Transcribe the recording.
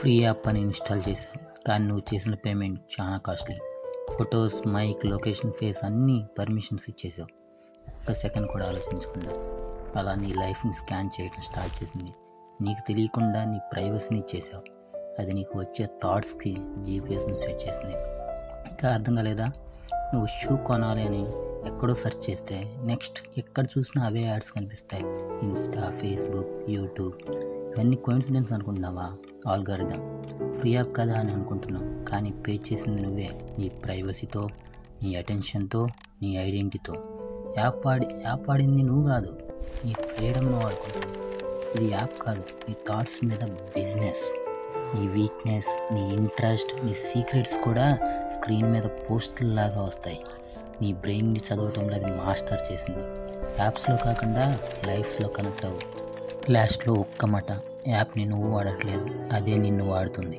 Free app అని install చేసావు, కానీ నువ్వు చేసిన పేమెంట్ చాలా costly. Photos, mic, location, face అన్నీ పర్మిషన్స్ ఇచ్చేసావు. ఒక్క సెకండ్ కూడా ఆలోచించకుండా అలా నీ లైఫ్ని స్కాన్ చేయడం స్టార్ట్ చేసింది. నీకు తెలియకుండా నీ ప్రైవసీని ఇచ్చేసావు. అది నీకు వచ్చే థాట్స్కి జీపీఎస్ని సెట్ చేసింది. ఇంకా అర్థం కాలేదా? నువ్వు షూ కొనాలి అని ఎక్కడో సెర్చ్ చేస్తే నెక్స్ట్ ఎక్కడ చూసినా అవే యాడ్స్ కనిపిస్తాయి. Insta, Facebook, YouTube. ఇవన్నీ కోయిన్సిడెన్స్ అనుకుంటున్నావా? ఆల్గారిథం. ఫ్రీ యాప్ కదా అని అనుకుంటున్నావు, కానీ పే చేసింది నువ్వే. నీ ప్రైవసీతో, నీ అటెన్షన్తో, నీ ఐడెంటిటీతో. యాప్ వాడింది నువ్వు కాదు, నీ ఫ్రీడమ్ను వాడుకుంటావు. ఇది యాప్ కాదు, నీ థాట్స్ మీద బిజినెస్. నీ వీక్నెస్, నీ ఇంట్రెస్ట్, నీ సీక్రెట్స్ కూడా స్క్రీన్ మీద పోస్టుల్లాగా వస్తాయి. నీ బ్రెయిన్ని చదవటంలో అది మాస్టర్ చేసింది. యాప్స్లో కాకుండా లైఫ్స్లో కనెక్ట్ అవ్వు. లాస్ట్లో ఒక్క మాట, యాప్ని నువ్వు వాడట్లేదు, అదే నిన్ను వాడుతుంది.